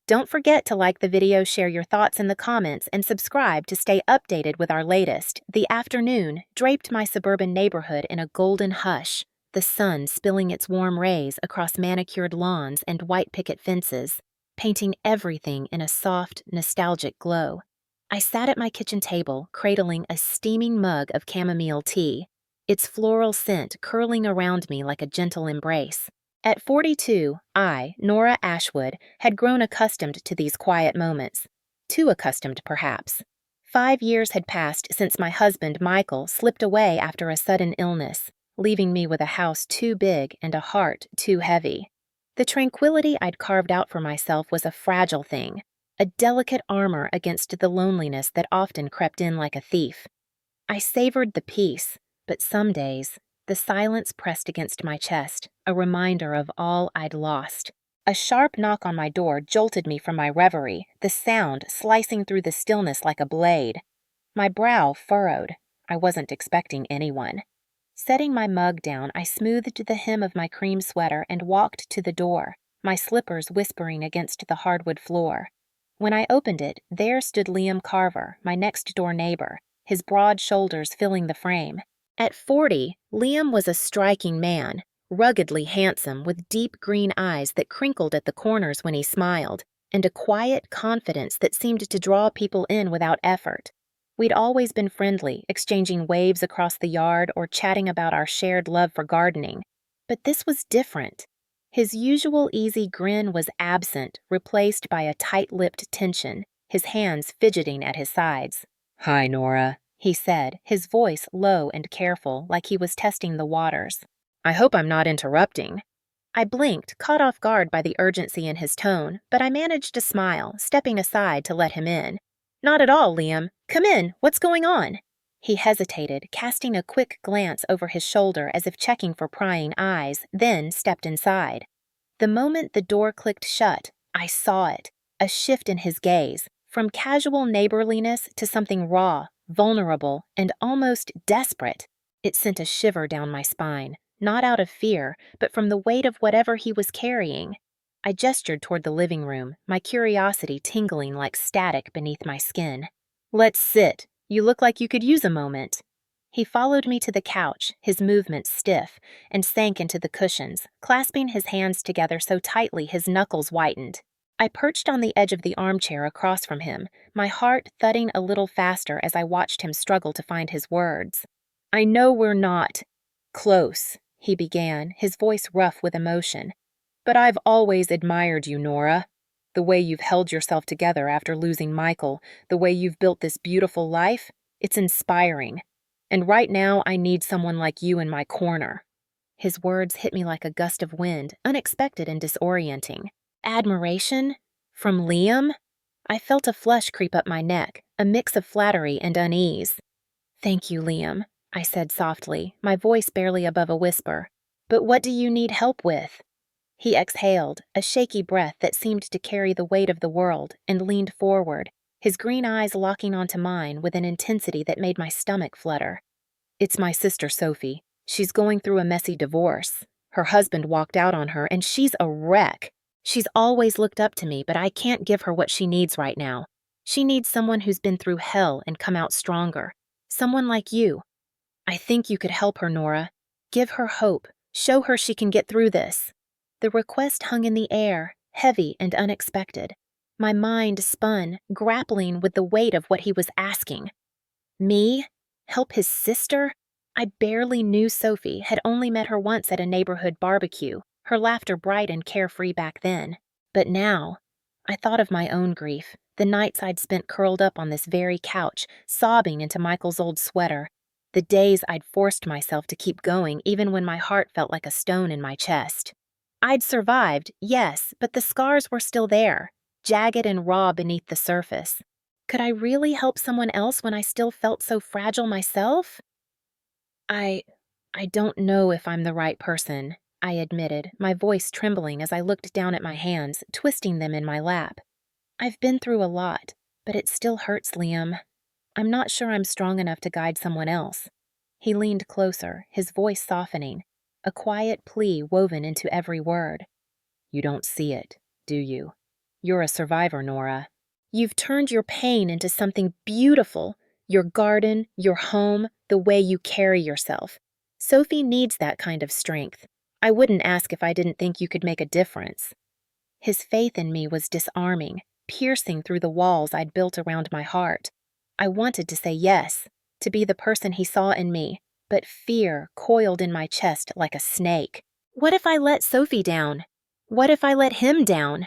Don't forget to like the video, share your thoughts in the comments, and subscribe to stay updated with our latest. The afternoon draped my suburban neighborhood in a golden hush, the sun spilling its warm rays across manicured lawns and white picket fences, painting everything in a soft, nostalgic glow. I sat at my kitchen table, cradling a steaming mug of chamomile tea, its floral scent curling around me like a gentle embrace. At 42, I, Nora Ashwood, had grown accustomed to these quiet moments. Too accustomed, perhaps. 5 years had passed since my husband, Michael, slipped away after a sudden illness, leaving me with a house too big and a heart too heavy. The tranquility I'd carved out for myself was a fragile thing, a delicate armor against the loneliness that often crept in like a thief. I savored the peace, but some days, the silence pressed against my chest, a reminder of all I'd lost. A sharp knock on my door jolted me from my reverie, the sound slicing through the stillness like a blade. My brow furrowed. I wasn't expecting anyone. Setting my mug down, I smoothed the hem of my cream sweater and walked to the door, my slippers whispering against the hardwood floor. When I opened it, there stood Liam Carver, my next-door neighbor, his broad shoulders filling the frame. At 40, Liam was a striking man, ruggedly handsome with deep green eyes that crinkled at the corners when he smiled, and a quiet confidence that seemed to draw people in without effort. We'd always been friendly, exchanging waves across the yard or chatting about our shared love for gardening. But this was different. His usual easy grin was absent, replaced by a tight-lipped tension, his hands fidgeting at his sides. "Hi, Nora," he said, his voice low and careful, like he was testing the waters. "I hope I'm not interrupting." I blinked, caught off guard by the urgency in his tone, but I managed to smile, stepping aside to let him in. "Not at all, Liam. Come in. What's going on?" He hesitated, casting a quick glance over his shoulder as if checking for prying eyes, then stepped inside. The moment the door clicked shut, I saw it, a shift in his gaze, from casual neighborliness to something raw, vulnerable, and almost desperate. It sent a shiver down my spine, not out of fear, but from the weight of whatever he was carrying. I gestured toward the living room, my curiosity tingling like static beneath my skin. "Let's sit. You look like you could use a moment." He followed me to the couch, his movements stiff, and sank into the cushions, clasping his hands together so tightly his knuckles whitened. I perched on the edge of the armchair across from him, my heart thudding a little faster as I watched him struggle to find his words. "I know we're not close," he began, his voice rough with emotion. "But I've always admired you, Nora. The way you've held yourself together after losing Michael, the way you've built this beautiful life, it's inspiring. And right now I need someone like you in my corner." His words hit me like a gust of wind, unexpected and disorienting. Admiration? From Liam? I felt a flush creep up my neck, a mix of flattery and unease. "Thank you, Liam," I said softly, my voice barely above a whisper. "But what do you need help with?" He exhaled, a shaky breath that seemed to carry the weight of the world, and leaned forward, his green eyes locking onto mine with an intensity that made my stomach flutter. "It's my sister Sophie. She's going through a messy divorce. Her husband walked out on her, and she's a wreck. She's always looked up to me, but I can't give her what she needs right now. She needs someone who's been through hell and come out stronger. Someone like you. I think you could help her, Nora. Give her hope. Show her she can get through this." The request hung in the air, heavy and unexpected. My mind spun, grappling with the weight of what he was asking. Me? Help his sister? I barely knew Sophie, had only met her once at a neighborhood barbecue, her laughter bright and carefree back then. But now, I thought of my own grief, the nights I'd spent curled up on this very couch, sobbing into Michael's old sweater, the days I'd forced myself to keep going even when my heart felt like a stone in my chest. I'd survived, yes, but the scars were still there, jagged and raw beneath the surface. Could I really help someone else when I still felt so fragile myself? I don't know if I'm the right person," I admitted, my voice trembling as I looked down at my hands, twisting them in my lap. "I've been through a lot, but it still hurts, Liam. I'm not sure I'm strong enough to guide someone else." He leaned closer, his voice softening, a quiet plea woven into every word. "You don't see it, do you? You're a survivor, Nora. You've turned your pain into something beautiful. Your garden, your home, the way you carry yourself. Sophie needs that kind of strength. I wouldn't ask if I didn't think you could make a difference. His faith in me was disarming, piercing through the walls I'd built around my heart. I wanted to say yes, to be the person he saw in me, but fear coiled in my chest like a snake. What if I let Sophie down? What if I let him down?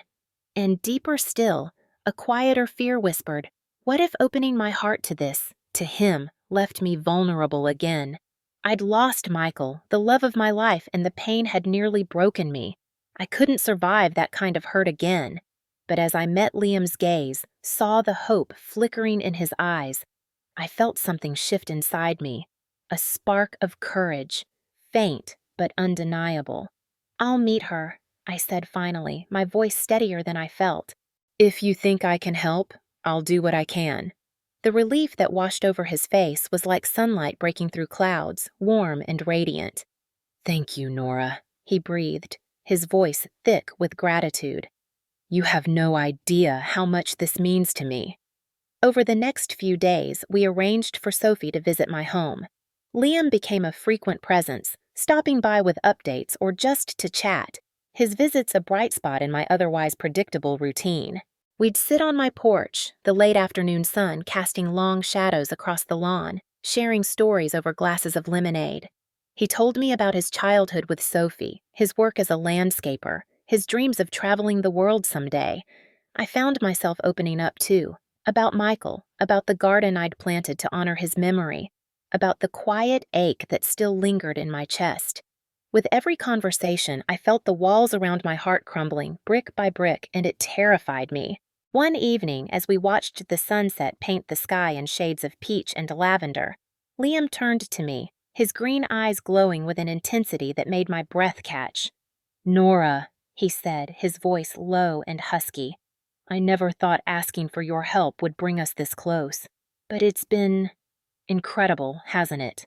And deeper still, a quieter fear whispered, what if opening my heart to this, to him, left me vulnerable again? I'd lost Michael, the love of my life, and the pain had nearly broken me. I couldn't survive that kind of hurt again. But as I met Liam's gaze, saw the hope flickering in his eyes, I felt something shift inside me, a spark of courage, faint but undeniable. I'll meet her, I said finally, my voice steadier than I felt. If you think I can help, I'll do what I can. The relief that washed over his face was like sunlight breaking through clouds, warm and radiant. Thank you, Nora, he breathed, his voice thick with gratitude. You have no idea how much this means to me. Over the next few days, we arranged for Sophie to visit my home. Liam became a frequent presence, stopping by with updates or just to chat, his visits a bright spot in my otherwise predictable routine. We'd sit on my porch, the late afternoon sun casting long shadows across the lawn, sharing stories over glasses of lemonade. He told me about his childhood with Sophie, his work as a landscaper, his dreams of traveling the world someday. I found myself opening up too, about Michael, about the garden I'd planted to honor his memory, about the quiet ache that still lingered in my chest. With every conversation, I felt the walls around my heart crumbling, brick by brick, and it terrified me. One evening, as we watched the sunset paint the sky in shades of peach and lavender, Liam turned to me, his green eyes glowing with an intensity that made my breath catch. Nora, he said, his voice low and husky, I never thought asking for your help would bring us this close. But it's been incredible, hasn't it?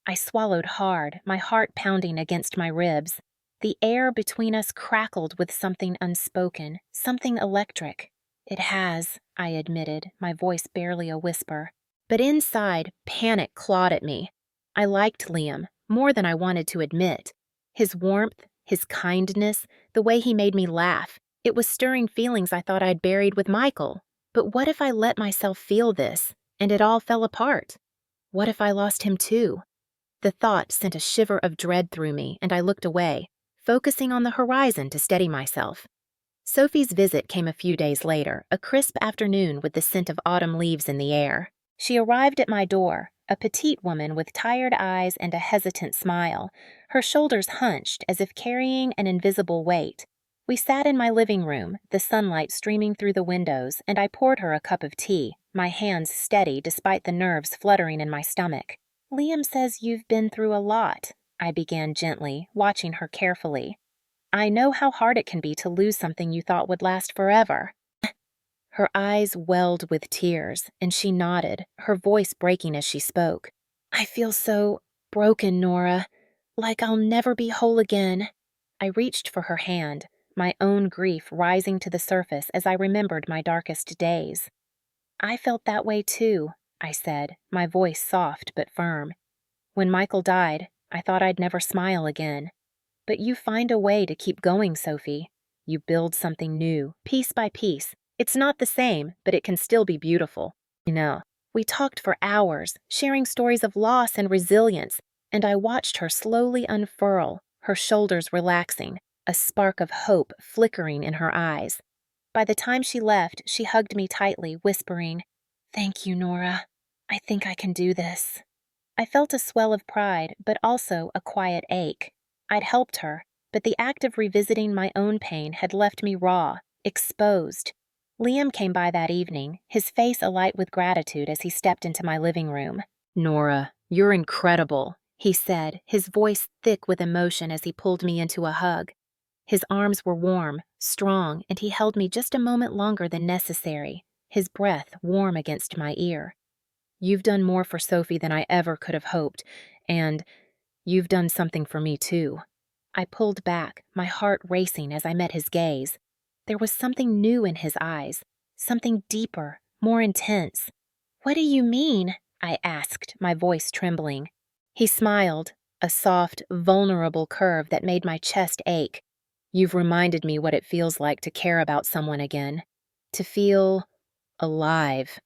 I swallowed hard, my heart pounding against my ribs. The air between us crackled with something unspoken, something electric. It has, I admitted, my voice barely a whisper. But inside, panic clawed at me. I liked Liam, more than I wanted to admit. His warmth, his kindness, the way he made me laugh. It was stirring feelings I thought I'd buried with Michael. But what if I let myself feel this, and it all fell apart? What if I lost him too? The thought sent a shiver of dread through me, and I looked away, focusing on the horizon to steady myself. Sophie's visit came a few days later, a crisp afternoon with the scent of autumn leaves in the air. She arrived at my door, a petite woman with tired eyes and a hesitant smile, her shoulders hunched as if carrying an invisible weight. We sat in my living room, the sunlight streaming through the windows, and I poured her a cup of tea, my hands steady despite the nerves fluttering in my stomach. Liam says you've been through a lot, I began gently, watching her carefully. I know how hard it can be to lose something you thought would last forever. Her eyes welled with tears, and she nodded, her voice breaking as she spoke. I feel so broken, Nora, like I'll never be whole again. I reached for her hand, my own grief rising to the surface as I remembered my darkest days. I felt that way too, I said, my voice soft but firm. When Michael died, I thought I'd never smile again. But you find a way to keep going, Sophie. You build something new, piece by piece. It's not the same, but it can still be beautiful. We talked for hours, sharing stories of loss and resilience, and I watched her slowly unfurl, her shoulders relaxing, a spark of hope flickering in her eyes. By the time she left, she hugged me tightly, whispering, Thank you, Nora. I think I can do this. I felt a swell of pride, but also a quiet ache. I'd helped her, but the act of revisiting my own pain had left me raw, exposed. Liam came by that evening, his face alight with gratitude as he stepped into my living room. Nora, you're incredible, he said, his voice thick with emotion as he pulled me into a hug. His arms were warm, strong, and he held me just a moment longer than necessary, his breath warm against my ear. You've done more for Sophie than I ever could have hoped, and you've done something for me too. I pulled back, my heart racing as I met his gaze. There was something new in his eyes, something deeper, more intense. "What do you mean?" I asked, my voice trembling. He smiled, a soft, vulnerable curve that made my chest ache. "You've reminded me what it feels like to care about someone again, to feel alive."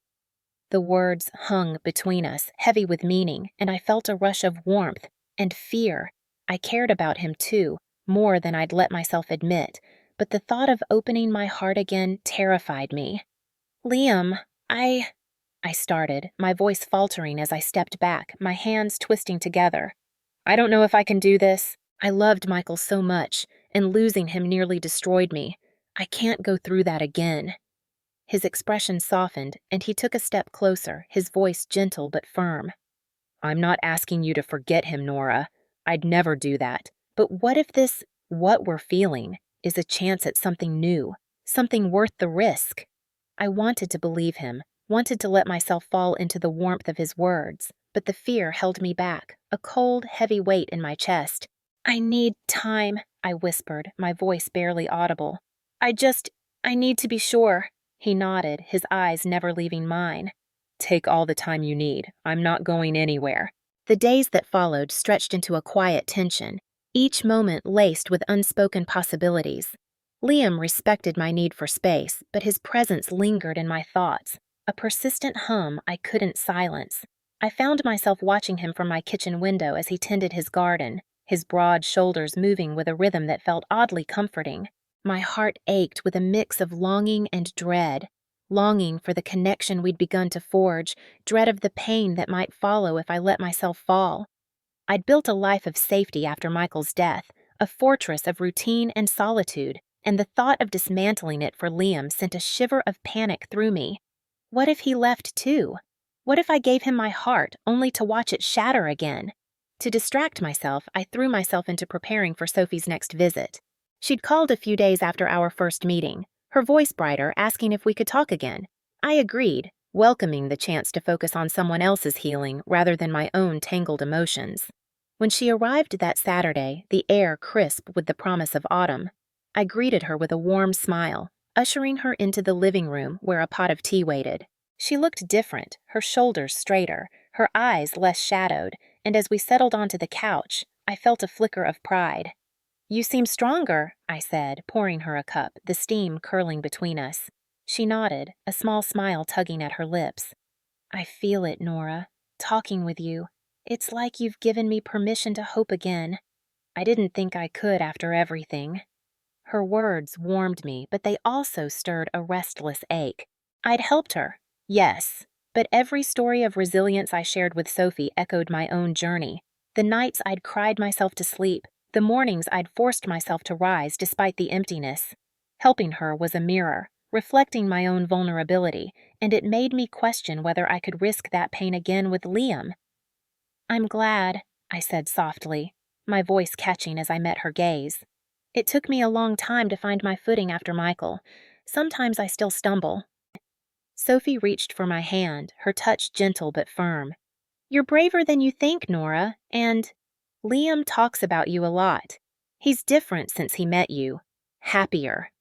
The words hung between us, heavy with meaning, and I felt a rush of warmth and fear. I cared about him too, more than I'd let myself admit, but the thought of opening my heart again terrified me. "Liam, I started, my voice faltering as I stepped back, my hands twisting together. "I don't know if I can do this. I loved Michael so much, and losing him nearly destroyed me. I can't go through that again." His expression softened, and he took a step closer, his voice gentle but firm. "I'm not asking you to forget him, Nora. I'd never do that. But what if what we're feeling, is a chance at something new, something worth the risk?" I wanted to believe him, wanted to let myself fall into the warmth of his words, but the fear held me back, a cold, heavy weight in my chest. "I need time," I whispered, my voice barely audible. I need to be sure." He nodded, his eyes never leaving mine. "Take all the time you need. I'm not going anywhere." The days that followed stretched into a quiet tension, each moment laced with unspoken possibilities. Liam respected my need for space, but his presence lingered in my thoughts, a persistent hum I couldn't silence. I found myself watching him from my kitchen window as he tended his garden, his broad shoulders moving with a rhythm that felt oddly comforting. My heart ached with a mix of longing and dread. Longing for the connection we'd begun to forge, dread of the pain that might follow if I let myself fall. I'd built a life of safety after Michael's death, a fortress of routine and solitude, and the thought of dismantling it for Liam sent a shiver of panic through me. What if he left too? What if I gave him my heart only to watch it shatter again? To distract myself, I threw myself into preparing for Sophie's next visit. She'd called a few days after our first meeting, her voice brighter, asking if we could talk again. I agreed, welcoming the chance to focus on someone else's healing rather than my own tangled emotions. When she arrived that Saturday, the air crisp with the promise of autumn, I greeted her with a warm smile, ushering her into the living room where a pot of tea waited. She looked different, her shoulders straighter, her eyes less shadowed, and as we settled onto the couch, I felt a flicker of pride. "You seem stronger," I said, pouring her a cup, the steam curling between us. She nodded, a small smile tugging at her lips. "I feel it, Nora. Talking with you. It's like you've given me permission to hope again. I didn't think I could after everything." Her words warmed me, but they also stirred a restless ache. I'd helped her, yes, but every story of resilience I shared with Sophie echoed my own journey. The nights I'd cried myself to sleep, the mornings I'd forced myself to rise despite the emptiness. Helping her was a mirror, reflecting my own vulnerability, and it made me question whether I could risk that pain again with Liam. "I'm glad," I said softly, my voice catching as I met her gaze. "It took me a long time to find my footing after Michael. Sometimes I still stumble." Sophie reached for my hand, her touch gentle but firm. "You're braver than you think, Nora, and Liam talks about you a lot. He's different since he met you. Happier."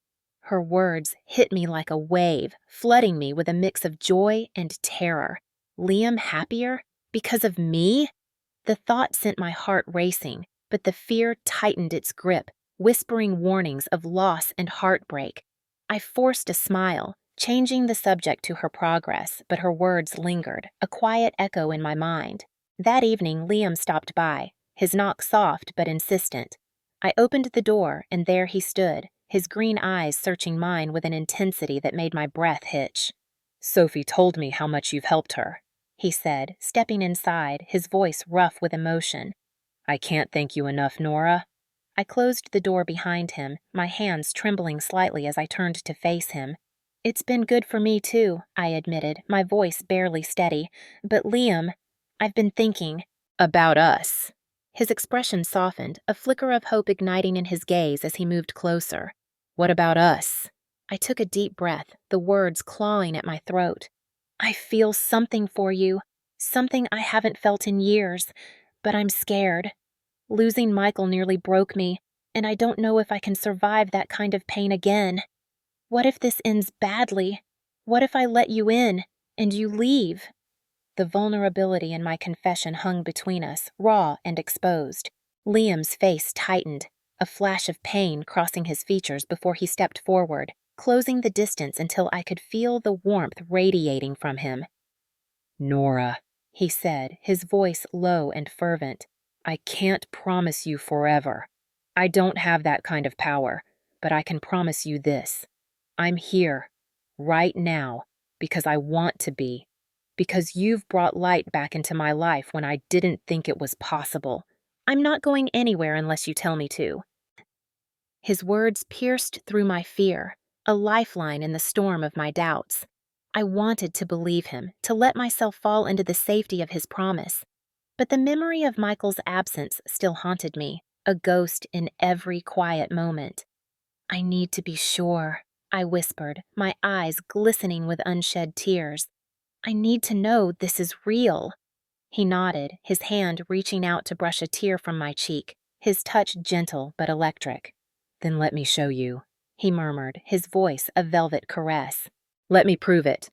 Her words hit me like a wave, flooding me with a mix of joy and terror. Liam happier? Because of me? The thought sent my heart racing, but the fear tightened its grip, whispering warnings of loss and heartbreak. I forced a smile, changing the subject to her progress, but her words lingered, a quiet echo in my mind. That evening, Liam stopped by, his knock soft but insistent. I opened the door, and there he stood, his green eyes searching mine with an intensity that made my breath hitch. "Sophie told me how much you've helped her," he said, stepping inside, his voice rough with emotion. "I can't thank you enough, Nora." I closed the door behind him, my hands trembling slightly as I turned to face him. "It's been good for me, too," I admitted, my voice barely steady. "But Liam, I've been thinking." "About us." His expression softened, a flicker of hope igniting in his gaze as he moved closer. "What about us?" I took a deep breath, the words clawing at my throat. "I feel something for you, something I haven't felt in years, but I'm scared. Losing Michael nearly broke me, and I don't know if I can survive that kind of pain again." What if this ends badly? What if I let you in and you leave? The vulnerability in my confession hung between us, raw and exposed. Liam's face tightened, a flash of pain crossing his features before he stepped forward, closing the distance until I could feel the warmth radiating from him. "Nora," he said, his voice low and fervent, "I can't promise you forever. I don't have that kind of power, but I can promise you this. I'm here, right now, because I want to be, because you've brought light back into my life when I didn't think it was possible. I'm not going anywhere unless you tell me to." His words pierced through my fear, a lifeline in the storm of my doubts. I wanted to believe him, to let myself fall into the safety of his promise. But the memory of Michael's absence still haunted me, a ghost in every quiet moment. "I need to be sure," I whispered, my eyes glistening with unshed tears. "I need to know this is real." He nodded, his hand reaching out to brush a tear from my cheek, his touch gentle but electric. "Then let me show you," he murmured, his voice a velvet caress. "Let me prove it."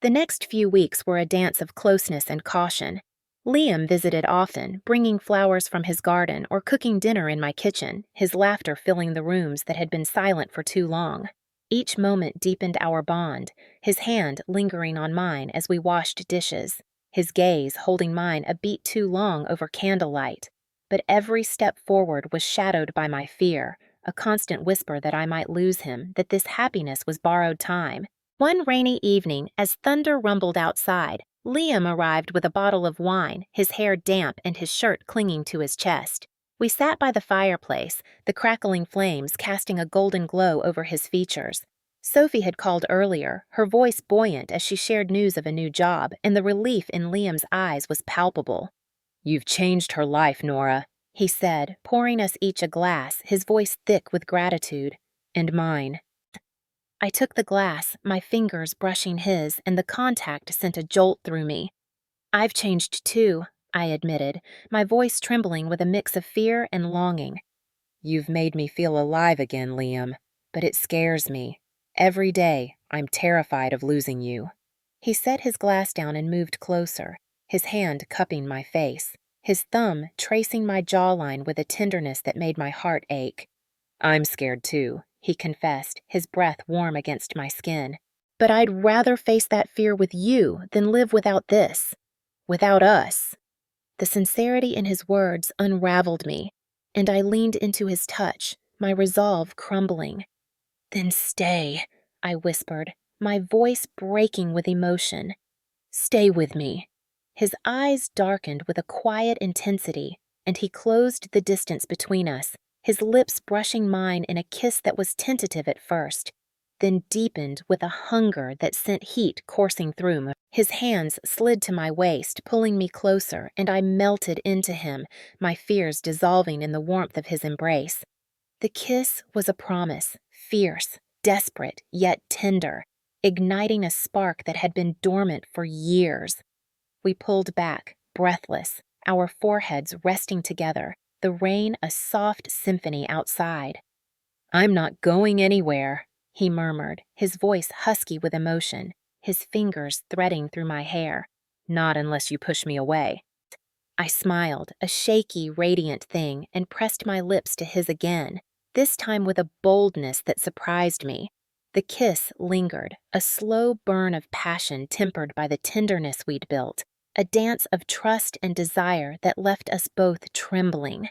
The next few weeks were a dance of closeness and caution. Liam visited often, bringing flowers from his garden or cooking dinner in my kitchen, his laughter filling the rooms that had been silent for too long. Each moment deepened our bond, his hand lingering on mine as we washed dishes, his gaze holding mine a beat too long over candlelight. But every step forward was shadowed by my fear, a constant whisper that I might lose him, that this happiness was borrowed time. One rainy evening, as thunder rumbled outside, Liam arrived with a bottle of wine, his hair damp and his shirt clinging to his chest. We sat by the fireplace, the crackling flames casting a golden glow over his features. Sophie had called earlier, her voice buoyant as she shared news of a new job, and the relief in Liam's eyes was palpable. "You've changed her life, Nora," he said, pouring us each a glass, his voice thick with gratitude. "And mine." I took the glass, my fingers brushing his, and the contact sent a jolt through me. "I've changed too," I admitted, my voice trembling with a mix of fear and longing. "You've made me feel alive again, Liam, but it scares me. Every day, I'm terrified of losing you." He set his glass down and moved closer, his hand cupping my face, his thumb tracing my jawline with a tenderness that made my heart ache. "I'm scared too," he confessed, his breath warm against my skin. "But I'd rather face that fear with you than live without this. Without us." The sincerity in his words unraveled me, and I leaned into his touch, my resolve crumbling. "Then stay," I whispered, my voice breaking with emotion. "Stay with me." His eyes darkened with a quiet intensity, and he closed the distance between us, his lips brushing mine in a kiss that was tentative at first, then deepened with a hunger that sent heat coursing through me. His hands slid to my waist, pulling me closer, and I melted into him, my fears dissolving in the warmth of his embrace. The kiss was a promise, fierce, desperate, yet tender, igniting a spark that had been dormant for years. We pulled back, breathless, our foreheads resting together, the rain a soft symphony outside. "I'm not going anywhere," he murmured, his voice husky with emotion, his fingers threading through my hair. "Not unless you push me away." I smiled, a shaky, radiant thing, and pressed my lips to his again, this time with a boldness that surprised me. The kiss lingered, a slow burn of passion tempered by the tenderness we'd built, a dance of trust and desire that left us both trembling.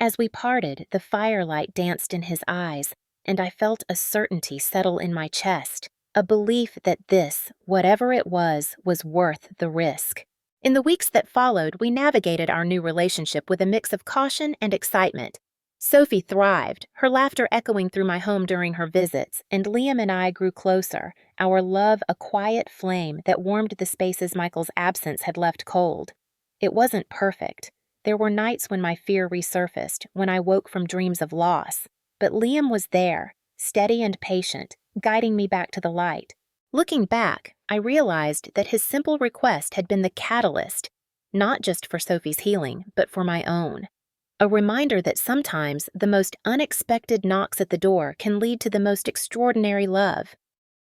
As we parted, the firelight danced in his eyes, and I felt a certainty settle in my chest, a belief that this, whatever it was worth the risk. In the weeks that followed, we navigated our new relationship with a mix of caution and excitement. Sophie thrived, her laughter echoing through my home during her visits, and Liam and I grew closer, our love a quiet flame that warmed the spaces Michael's absence had left cold. It wasn't perfect. There were nights when my fear resurfaced, when I woke from dreams of loss. But Liam was there, steady and patient, guiding me back to the light. Looking back, I realized that his simple request had been the catalyst, not just for Sophie's healing, but for my own. a reminder that sometimes the most unexpected knocks at the door can lead to the most extraordinary love.